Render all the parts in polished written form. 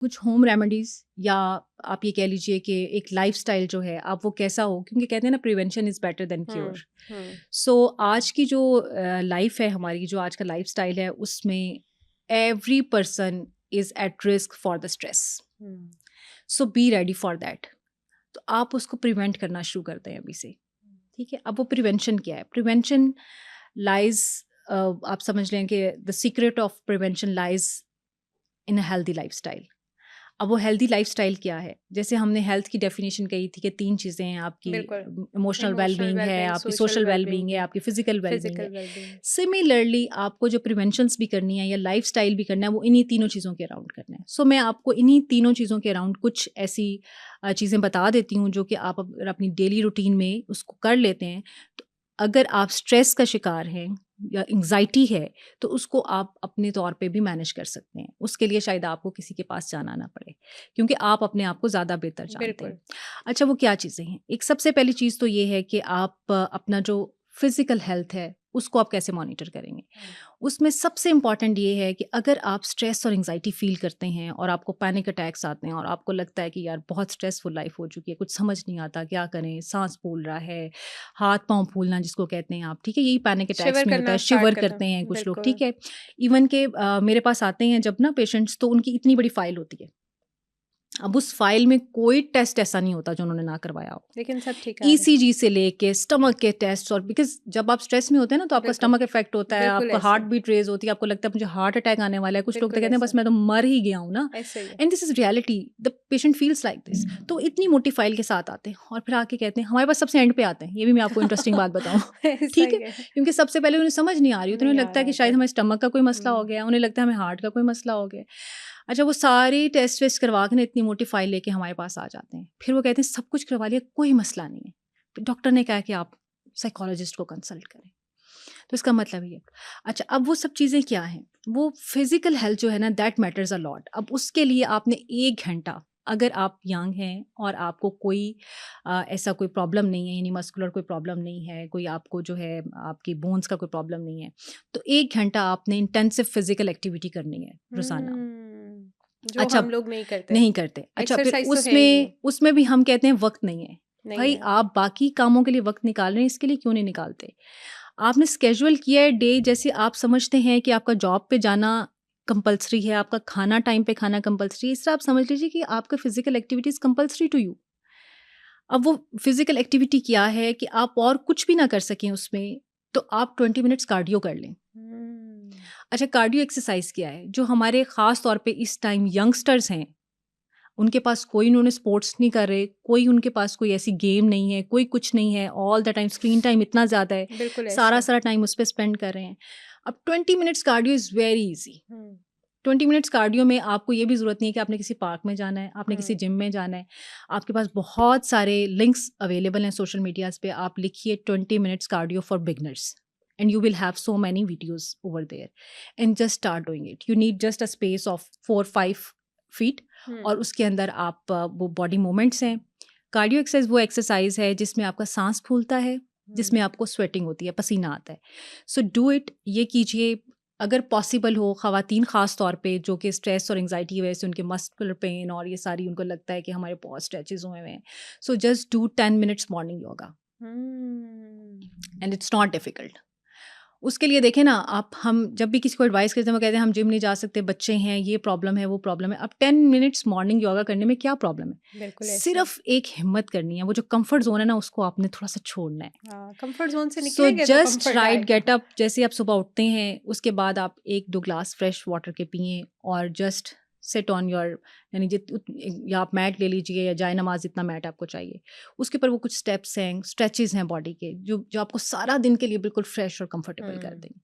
कुछ home remedies या आप ये कह लीजिए कि एक लाइफस्टाइल जो है आप वो कैसा हो, क्योंकि कहते हैं ना prevention is better than cure. Hmm, hmm, so आज की जो लाइफ है हमारी, जो आज का लाइफस्टाइल है, उसमें every person is at risk for the stress. Hmm, so be ready for that. तो आप उसको प्रिवेंट करना शुरू करते हैं अभी से। ठीक है, अब वो प्रिवेंशन क्या है? प्रिवेंशन लाइज, आप समझ लें कि the secret of prevention lies in a healthy lifestyle. अब वो हेल्दी लाइफस्टाइल क्या है? जैसे हमने हेल्थ की डेफिनेशन कही थी कि 3 चीज़ें हैं आपकी, बिल्कुल। इमोशनल इमोशनल वेल-बीइंग है, वेलबीइंग, आपकी सोशल सोशल वेल-बीइंग वेलबीइंग है, भी, आपकी फिज़िकल वेल-बीइंग फिज़िकल है। वेलबीइंग। सिमिलरली आपको जो प्रिवेंशंस भी करनी है या लाइफस्टाइल भी करना है, वो इन्हीं तीनों चीज़ों के अराउंड करना है। सो मैं आपको इन्हीं तीनों चीज़ों के अराउंड कुछ ऐसी चीज़ें बता देती हूँ जो कि आप अगर अपनी डेली रूटीन में उसको कर लेते हैं, तो अगर आप स्ट्रेस का शिकार हैं या एंग्ज़ायटी है, तो उसको आप अपने तौर पे भी मैनेज कर सकते हैं। उसके लिए शायद आपको किसी के पास जाना ना पड़े, क्योंकि आप अपने आप को ज़्यादा बेहतर जानते हैं। बिल्कुल। अच्छा, वो क्या चीज़ें हैं? एक सबसे पहली चीज़ तो ये है कि आप अपना जो फिज़िकल हेल्थ है, उसको आप कैसे मॉनिटर करेंगे? हुँ, उसमें सबसे इम्पोर्टेंट ये है कि अगर आप स्ट्रेस और एंग्ज़ायटी फ़ील करते हैं और आपको पैनिक अटैक्स आते हैं और आपको लगता है कि यार बहुत स्ट्रेसफुल लाइफ़ हो चुकी है, कुछ समझ नहीं आता क्या करें, साँस फूल रहा है, हाथ-पाँव फूलना जिसको कहते हैं आप, ठीक है? यही पैनिक अटैक्स शिवर में होता करना है, स्टार्ट शिवर करना, करते हैं कुछ लोग, बिल्कुल। ठीक है? इवन के मेरे पास आते हैं जब ना पेशेंट्स, तो उनकी इतनी बड़ी फ़ाइल होती है। अब उस फ़ाइल में कोई टेस्ट ऐसा नहीं होता जो उन्होंने ना करवाया हो। लेकिन सब ठीक आ रहे हैं। ईसीजी से लेके स्टमक के टेस्ट, और बिकॉज़ जब आप स्ट्रेस में होते हैं ना, तो आपका बिल्कुल, स्टमक इफ़ेक्ट होता है, बिल्कुल आपका हार्ट ऐसे, बीट रेज़ होती है, आपको लगता है मुझे हार्ट अटैक आने वाला है। कुछ लोग तो बिल्कुल कहते हैं ऐसा, बस मैं तो मर ही गया हूँ ना। ऐसे ही है। And this is reality, the patient feels like this. तो इतनी मोटी फाइल के साथ आते हैं और फिर आके कहते हैं, हमारे पास सबसे एंड पे आते हैं। ये भी मैं आपको इंटरेस्टिंग बात बताऊँ। ऐसा ठीक ही है? है, क्योंकि सबसे पहले उन्हें समझ नहीं आ रही होती है, नहीं उन्हें आ लगता है रहा कि होता शायद है। हमारे स्टमक का कोई मसला हो हुँ, गया है, उन्हें लगता है हमें हार्ट का कोई मसला हो गया है। अच्छा, वो सारे टेस्ट वेस्ट करवा के ना इतनी मोटी फाइल लेके हमारे पास आ जाते हैं। फिर वो कहते हैं सब कुछ करवा लिया, कोई मसला नहीं है। फिर डॉक्टर ने कहा कि आप साइकोलॉजिस्ट को कंसल्ट करें। तो इसका मतलब ये है। अच्छा, अब वो सब चीज़ें क्या हैं? वो फिज़िकल हेल्थ जो है ना, दैट मैटर्स अ लॉट। अब उसके लिए आपने 1 घंटा, अगर आप यंग हैं और आपको कोई ऐसा कोई प्रॉब्लम नहीं है, यानी मस्कुलर कोई प्रॉब्लम नहीं है, कोई आपको जो है आपकी बोन्स का कोई प्रॉब्लम नहीं है, तो 1 घंटा आपने इंटेंसिव फिज़िकल एक्टिविटी करनी है रोज़ाना। जो अच्छा, हम लोग नहीं करते। नहीं करते। अच्छा, फिर एक्सरसाइज़ तो है ही नहीं, उसमें उसमें भी हम कहते हैं वक़्त नहीं है। नहीं भई है। आप बाकी कामों के लिए वक़्त निकाल रहे हैं, इसके लिए क्यों नहीं निकालते? आपने स्केड्यूल किया है डे, जैसे आप समझते हैं कि आपका जॉब पे जाना कंपल्सरी है, आपका खाना टाइम पे खाना कंपल्सरी है, इस तरह आप समझ लीजिए कि आपका physical activity is compulsory to you. अब वो फिज़िकल एक्टिविटी क्या है कि आप और कुछ भी ना कर सकें उसमें, तो आप 20 मिनट्स कार्डियो कर लें। हुँ, अच्छा, कार्डियो एक्सरसाइज़ क्या है? जो हमारे ख़ास तौर पे इस टाइम यंगस्टर्स हैं, उनके पास कोई, उन्होंने स्पोर्ट्स नहीं कर रहे, कोई उनके पास कोई ऐसी गेम नहीं है, कोई कुछ नहीं है, all the time screen time इतना ज़्यादा है, बिल्कुल ऐसे। सारा-सारा टाइम उस पे स्पेंड कर रहे हैं। अब 20 मिनट्स कार्डियो इज़ वेरी ईज़ी। हुँ, 20 मिनट्स कार्डियो में आपको ये भी ज़रूरत नहीं है कि आपने किसी पार्क में जाना है, आपने किसी हुँ, जिम में जाना है। आपके पास बहुत सारे लिंक्स अवेलेबल हैं सोशल मीडियाज़ पे, आप लिखिए 20 मिनट्स cardio for beginners and you will have so many videos over there and just start doing it. You need just a space of 4-5 feet, hmm, और उसके अंदर आप वो बॉडी मूवमेंट्स हैं। कार्डियो एक्सरसाइज़ वो एक्सरसाइज़ है जिसमें आपका साँस फूलता है, हुँ, जिसमें आपको स्वेटिंग होती है, पसीना आता है। सो डू इट, ये कीजिए। अगर पॉसिबल हो, ख़वातीन ख़ास तौर पे जो कि स्ट्रेस और एंग्ज़ायटी की वजह से उनके मस्कुलर पेन और ये सारी, उनको लगता है कि हमारे बहुत स्ट्रेचेज़ हुए हुए हैं। So just do 10 minutes morning yoga hmm. And it's not difficult. उसके लिए देखें ना आप, हम जब भी किसी को एडवाइस करते हैं, वो कहते हैं हम जिम नहीं जा सकते, बच्चे हैं, ये प्रॉब्लम है, वो प्रॉब्लम है। अब 10 मिनट्स मॉर्निंग योगा करने में क्या प्रॉब्लम है? बिल्कुल ऐसे। सिर्फ़ एक हिम्मत करनी है, वो जो कम्फ़र्ट ज़ोन है ना, उसको आपने थोड़ा-सा छोड़ना है। हाँ, कम्फर्ट ज़ोन से सो निकलेंगे तो जस्ट कम्फर्ट राइट आएगा। गेट अप, जैसे आप सुबह उठते हैं, उसके बाद आप 1-2 ग्लास फ्रेश वाटर के पिएँ और जस्ट सिट ऑन योर, यानी या आप मैट ले लीजिए या जाए नमाज़, जितना मैट आपको चाहिए। उसके ऊपर वो कुछ स्टेप्स हैं, स्ट्रेचेज़ हैं बॉडी के, जो जो आपको सारा दिन के लिए बिल्कुल फ्रेश और कंफर्टेबल कर हुँ, देंगे।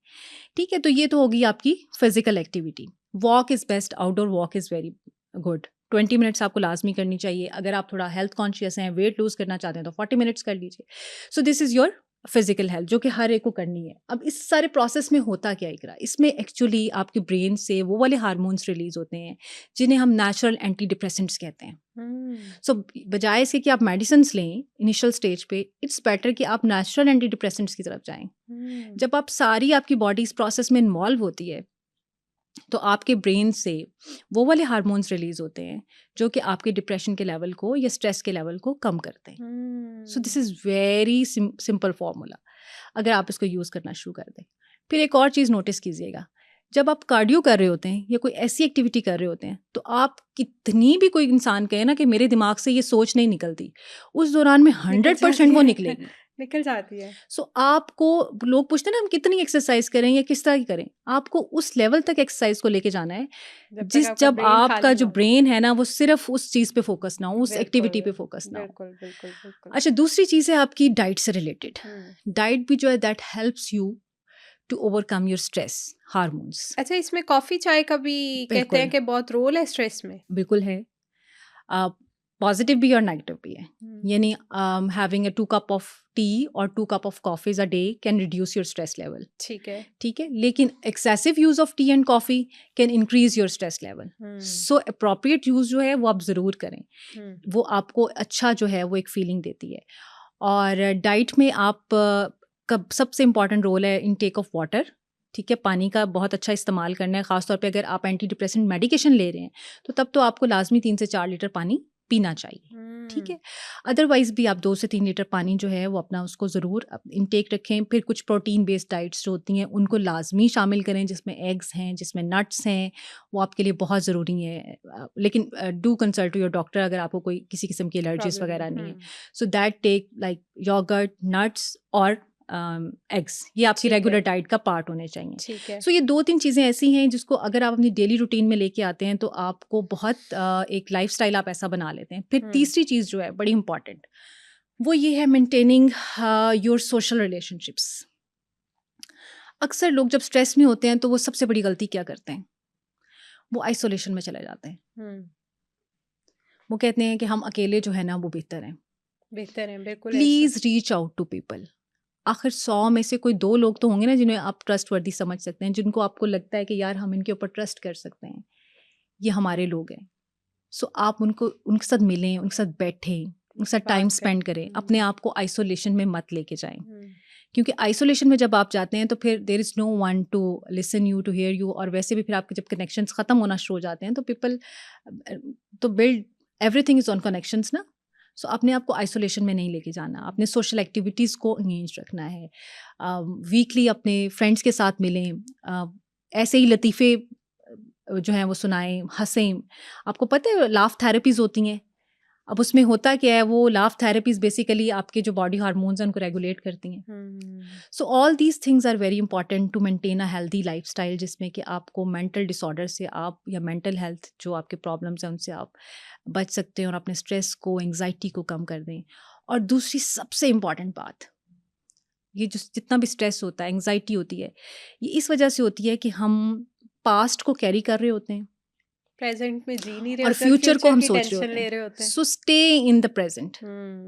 ठीक है? तो ये तो होगी आपकी physical activity. Walk is best, outdoor walk is very good. 20 minutes आपको लाज़मी करनी चाहिए। अगर आप थोड़ा हेल्थ कॉन्शियस हैं, वेट लूज़ करना चाहते हैं, तो 40 मिनट्स कर लीजिए। So this is your physical health, जो कि हर एक को करनी है। अब इस सारे प्रोसेस में होता क्या है इकरा? इसमें एक्चुअली आपके ब्रेन से वो वाले हार्मोन्स रिलीज़ होते हैं, जिन्हें हम नेचुरल एंटी डिप्रेसेंट्स कहते हैं। हुँ, सो बजाय इसके कि आप मेडिसिन्स लें इनिशियल स्टेज पे, इट्स बेटर कि आप नेचुरल एंटी डिप्रेसेंट्स की तरफ जाएँ। हुँ, जब आप सारी आपकी बॉडी इस प्रोसेस में इन्वॉल्व होती है, तो आपके ब्रेन से वो वाले हार्मोन्स रिलीज होते हैं जो कि आपके डिप्रेशन के लेवल को या स्ट्रेस के लेवल को कम करते हैं। So this is very simple formula, अगर आप इसको यूज़ करना शुरू कर दें। फिर एक और चीज़ नोटिस कीजिएगा, जब आप कार्डियो कर रहे होते हैं या कोई ऐसी एक्टिविटी कर रहे होते हैं, तो आप कितनी भी कोई इंसान कहे ना कि मेरे दिमाग से ये सोच नहीं निकलती, उस दौरान में 100% वो निकलेगी। निकल जाती है। सो आपको, लोग पूछते हैं ना हम कितनी एक्सरसाइज करें या किस तरह की करें, आपको उस लेवल तक एक्सरसाइज को लेके जाना है जब आपका जो ब्रेन है ना वो सिर्फ उस चीज़ पे फोकस ना हो, उस एक्टिविटी पे फोकस ना हो। बिल्कुल बिल्कुल बिल्कुल। अच्छा, दूसरी चीज़ है आपकी डाइट से रिलेटेड। डाइट भी जो है that helps you to overcome your stress hormones. अच्छा, इसमें कॉफी चाय का भी कहते हैं कि बहुत रोल है स्ट्रेस में। बिल्कुल है, पॉजिटिव भी और नेगेटिव भी है। यानी having a 2 cup of T और 2 cup of coffees a day can reduce your stress level. ठीक है, ठीक है, लेकिन excessive use of T and coffee can increase your stress level. So appropriate use जो है वो आप ज़रूर करें, वो आपको अच्छा जो है वो एक फीलिंग देती है। और डाइट में आप कब सबसे इम्पॉर्टेंट रोल है इनटेक ऑफ वाटर। ठीक है, पानी का बहुत अच्छा इस्तेमाल करना है, ख़ासतौर पे अगर आप एंटी डिप्रेसेंट मेडिकेशन ले रहे हैं तो तब तो आपको लाजमी 3 से 4 लीटर पानी पीना चाहिए। ठीक है, अदरवाइज भी आप 2 से 3 लीटर पानी जो है वो अपना उसको ज़रूर इनटेक रखें। फिर कुछ प्रोटीन बेस्ड डाइट्स जो होती हैं उनको लाजमी शामिल करें, जिसमें एग्स हैं, जिसमें नट्स हैं, वो आपके लिए बहुत ज़रूरी है। लेकिन do consult to your doctor अगर आपको कोई किसी किस्म की एलर्जीज वगैरह नहीं है। So that take like yoghurt, nuts और एग्स, ये आपकी रेगुलर डाइट का पार्ट होने चाहिए। ठीक है। सो ये 2-3 चीज़ें ऐसी हैं जिसको अगर आप अपनी डेली रूटीन में लेके आते हैं तो आपको बहुत एक लाइफस्टाइल आप ऐसा बना लेते हैं। फिर तीसरी चीज़ जो है बड़ी इंपॉर्टेंट, वो ये है मेंटेनिंग योर सोशल रिलेशनशिप्स। अक्सर लोग जब स्ट्रेस में होते हैं तो वो सबसे बड़ी गलती क्या करते हैं, वो आइसोलेशन में चले जाते हैं। वो कहते हैं कि हम अकेले जो है ना वो बेहतर हैं। बेहतर है, बिल्कुल। Please reach out to people. आखिर 100 में से कोई 2 लोग तो होंगे ना जिन्हें आप ट्रस्टवर्दी समझ सकते हैं, जिनको आपको लगता है कि यार हम इनके ऊपर ट्रस्ट कर सकते हैं, ये हमारे लोग हैं। सो आप उनके साथ मिलें, उनके साथ बैठें, उनके साथ टाइम स्पेंड करें, अपने आप को आइसोलेशन में मत लेके जाएं। क्योंकि आइसोलेशन में जब आप जाते हैं तो फिर there is no one to listen you, to hear you, और वैसे भी फिर आपके जब कनेक्शंस ख़त्म होना शुरू हो जाते हैं तो पीपल तो build everything is on connections ना। सो अपने आप को आइसोलेशन में नहीं लेके जाना, अपने सोशल एक्टिविटीज़ को एंगेज रखना है। वीकली अपने फ्रेंड्स के साथ मिलें, ऐसे ही लतीफ़े जो हैं वो सुनाएं, हंसें। आपको पता है लाफ थेरेपीज़ होती हैं। अब उसमें होता क्या है, वो लाफ थेरेपीज़ बेसिकली आपके जो बॉडी हार्मोन्स हैं उनको रेगुलेट करती हैं। So all these things are very important to maintain a healthy lifestyle, जिसमें कि आपको मेंटल डिसऑर्डर से आप या मेंटल हेल्थ जो आपके प्रॉब्लम्स हैं उनसे आप बच सकते हैं और अपने स्ट्रेस को, एंग्जाइटी को कम कर दें। और दूसरी सबसे इम्पॉर्टेंट बात, ये जो जितना भी स्ट्रेस होता है, एंग्जाइटी होती है, ये इस वजह से होती है कि हम पास्ट को कैरी कर रहे होते हैं प्रेजेंट में जी नहीं रहे और होते, फ्यूचर को हम की सोच टेंशन रहे ले होते रहे हैं। होते हैं। So stay in the present.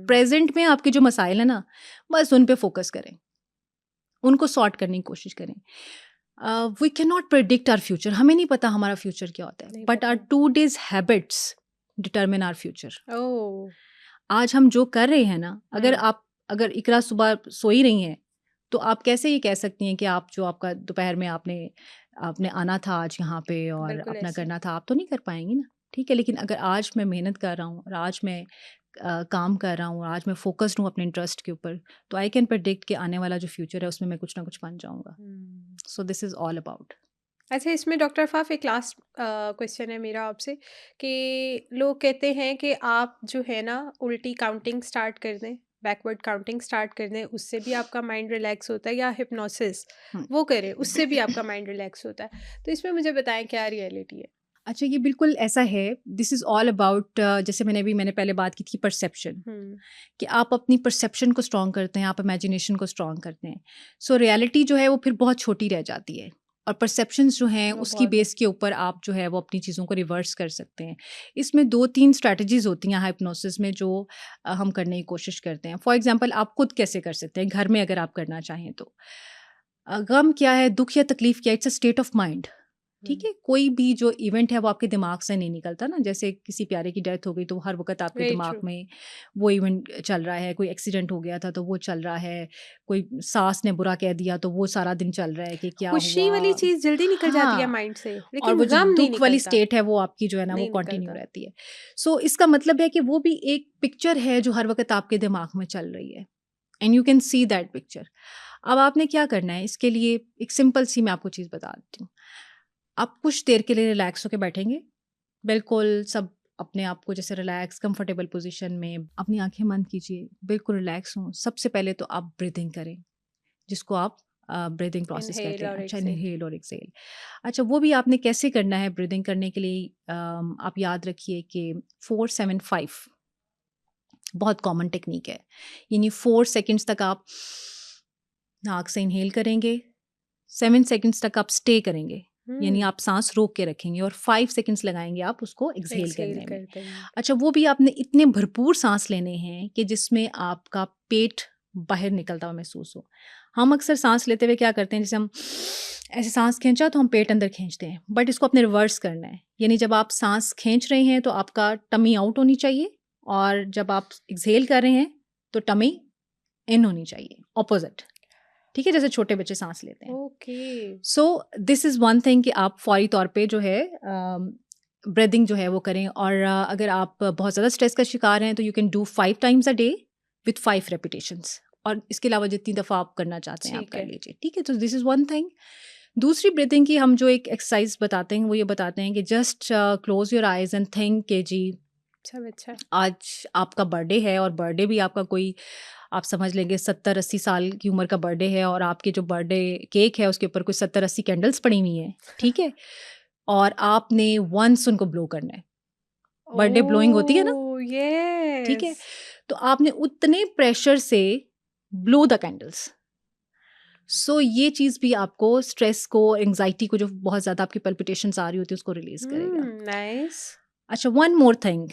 Present में आपके जो मसाइल है ना, बस उन पे फोकस करें, उनको सॉर्ट करने की कोशिश करें। We can not predict our future, हमें नहीं पता हमारा फ्यूचर क्या होता है, but our 2 days habits determine our future. आज हम जो कर रहे हैं ना, अगर इकरा सुबह सो ही रही हैं तो आप कैसे ये कह सकती हैं कि आप जो आपका दोपहर में आपने आना था आज यहाँ पे और अपना करना था, आप तो नहीं कर पाएंगी ना। ठीक है, लेकिन अगर आज मैं मेहनत कर रहा हूँ और आज मैं काम कर रहा हूँ और आज मैं फोकस्ड हूँ अपने इंटरेस्ट के ऊपर, तो आई कैन प्रेडिक्ट कि आने वाला जो फ्यूचर है उसमें मैं कुछ ना कुछ बन जाऊँगा। So this is all about. अच्छा, इसमें डॉक्टर अफ़ाफ एक लास्ट क्वेश्चन है मेरा आपसे कि लोग कहते हैं कि आप जो है ना उल्टी काउंटिंग स्टार्ट कर दें, बैकवर्ड काउंटिंग स्टार्ट कर दें, उससे भी आपका माइंड रिलैक्स होता है, या हिप्नोसिस वो करें उससे भी आपका माइंड रिलैक्स होता है। तो इसमें मुझे बताएं क्या रियलिटी है? अच्छा, ये बिल्कुल ऐसा है। दिस इज़ ऑल अबाउट, जैसे मैंने पहले बात की थी परसेप्शन, कि आप अपनी परसेप्शन को स्ट्रॉन्ग करते हैं, आप इमेजिनेशन को स्ट्रॉन्ग करते हैं। सो रियलिटी जो है वो फिर बहुत छोटी रह जाती है और परसेप्शंस जो हैं उसकी बेस के ऊपर आप जो है वो अपनी चीज़ों को रिवर्स कर सकते हैं। इसमें 2-3 स्ट्रैटेजीज़ होती हैं हिप्नोसिस में जो हम करने की कोशिश करते हैं। फॉर एग्जांपल आप खुद कैसे कर सकते हैं घर में अगर आप करना चाहें तो। गम क्या है, दुःख या तकलीफ़ क्या है, it's a state of mind. ठीक है? कोई भी जो इवेंट है वो आपके दिमाग से नहीं निकलता ना, जैसे किसी प्यारे की डेथ हो गई तो हर वक़्त आपके वेरी दिमाग ट्रू। में वो इवेंट चल रहा है, कोई एक्सीडेंट हो गया था तो वो चल रहा है, कोई सास ने बुरा कह दिया तो वो सारा दिन चल रहा है कि क्या खुशी हुआ। वाली चीज़ जल्दी निकल जाती है हाँ, माइंड से, और लेकिन वो जो गम नहीं दुःख वाली निकलता, स्टेट है वो आपकी जो है ना वो नहीं कंटिन्यू निकलता। रहती है। सो इसका मतलब है कि वो भी एक पिक्चर है जो हर वक़्त आपके दिमाग में चल रही है, and you can see that picture. अब आपने क्या करना है इसके लिए, एक सिंपल सी मैं आपको चीज़ बता देती हूँ। आप कुछ देर के लिए रिलैक्स होके बैठेंगे, बिल्कुल सब अपने आप को जैसे रिलैक्स कंफर्टेबल पोजीशन में अपनी आंखें बंद कीजिए, बिल्कुल रिलैक्स हों। सबसे पहले तो आप ब्रीदिंग करें, जिसको आप ब्रीदिंग प्रोसेस कहते इनहेल हैं। और अच्छा, एक्सहेल। इनहेल और एक्सहेल। अच्छा, वो भी आपने कैसे करना है ब्रीदिंग करने के लिए, आप याद रखिए कि 4-7-5 बहुत कॉमन टेक्निक है। यानी 4 सेकंड्स तक आप नाक से इनहेल करेंगे, 7 सेकंड्स तक आप स्टे करेंगे, यानी हुँ, आप सांस रोक के रखेंगे, और 5 सेकंड्स लगाएंगे आप उसको एक्सहेल एक्सहेल करने में। कर देंगे। अच्छा, वो भी आपने इतने भरपूर सांस लेने हैं कि जिसमें आपका पेट बाहर निकलता हुआ महसूस हो। हम अक्सर सांस लेते हुए क्या करते हैं, जैसे हम ऐसे सांस खींचा तो हम पेट अंदर खींचते हैं, बट इसको अपने रिवर्स करना है। यानी जब आप सांस खींच रहे हैं तो आपका टमी आउट होनी चाहिए, और जब आप एक्सहेल कर रहे हैं तो टमी इन होनी चाहिए, ऑपोजिट। ठीक है, जैसे छोटे बच्चे सांस लेते हैं। Okay. So this is one thing कि आप फौरी तौर पे जो है ब्रीदिंग जो है वो करें, और अगर आप बहुत ज़्यादा स्ट्रेस का शिकार हैं तो you can do 5 times a day with 5 repetitions, और इसके अलावा जितनी दफ़ा आप करना चाहते हैं आप ठीक कर है। लीजिए। ठीक है, तो दिस इज़ वन थिंग। दूसरी ब्रीदिंग की हम जो एक एक्सरसाइज बताते हैं वो ये बताते हैं कि just close your eyes and think कि जी सब अच्छा। आज आपका बर्थडे है, और बर्थडे भी आपका कोई, आप समझ लेंगे 70-80 साल की उम्र का बर्थडे है, और आपके जो बर्थडे केक है उसके ऊपर कोई 70-80 कैंडल्स पड़ी हुई हैं, ठीक है? और आपने वन्स उनको ब्लो करना है। बर्थडे ब्लोइंग होती है ना, ओह! ठीक है? येस। तो आपने उतने प्रेशर से ब्लो द कैंडल्स। सो ये चीज़ भी आपको स्ट्रेस को, एंग्ज़ायटी को, जो बहुत ज़्यादा आपकी पल्पिटेशंस आ रही होती है उसको रिलीज़ करेगा। नाइस। अच्छा, वन मोर थिंग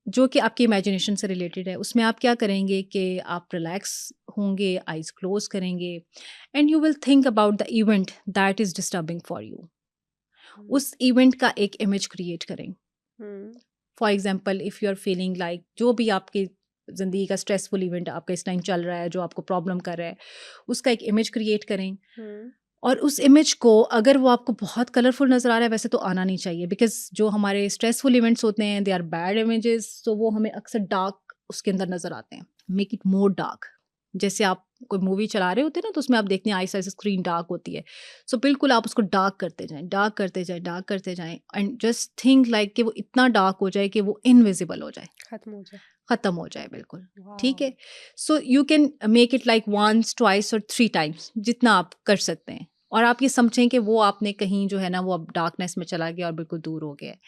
जो कि आपकी इमेजिनेशन से रिलेटेड है, उसमें आप क्या करेंगे कि आप रिलैक्स होंगे, आइज़ क्लोज़ करेंगे, and you will think about the event that is disturbing for you. Hmm, उस इवेंट का एक इमेज क्रिएट करें। Hmm, for example, if you are feeling like, जो भी आपकी ज़िंदगी का स्ट्रेसफुल इवेंट आपका इस टाइम चल रहा है, जो आपको प्रॉब्लम कर रहा है, उसका एक इमेज क्रिएट करें। हुँ, और उस इमेज को, अगर वो आपको बहुत कलरफुल नज़र आ रहा है, वैसे तो आना नहीं चाहिए, बिकॉज़ जो हमारे स्ट्रेसफुल इवेंट्स होते हैं दे आर बैड इमेजेस, तो वो हमें अक्सर डार्क उसके अंदर नज़र आते हैं। Make it more dark. जैसे आप कोई मूवी चला रहे होते हैं ना, तो उसमें आप देखते हैं आहिस्ता आहिस्ता स्क्रीन डार्क होती है। सो बिल्कुल आप उसको डार्क करते जाएँ, डार्क करते जाएँ, डार्क करते जाएँ, एंड जस्ट थिंक लाइक कि वो इतना डार्क हो जाए कि वो इनविजिबल हो जाए, खत्म हो जाए। खत्म हो जाए बिल्कुल। ठीक वॉव! है? So you can make it like once, twice और 3 टाइम्स, जितना आप कर सकते हैं। और आप ये समझें कि वो आपने कहीं जो है ना वो अब डार्कनेस में चला गया और बिल्कुल दूर हो गया है।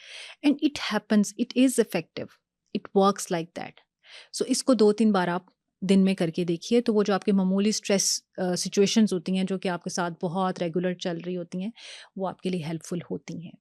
And it happens, it is effective, it works like that. So इसको 2-3 बार आप दिन में करके देखिए, तो वो जो आपकी मामूली स्ट्रेस सिचुएशंस होती हैं जो कि आपके साथ बहुत रेगुलर चल रही होती हैं, वो आपके लिए हेल्पफुल होती हैं।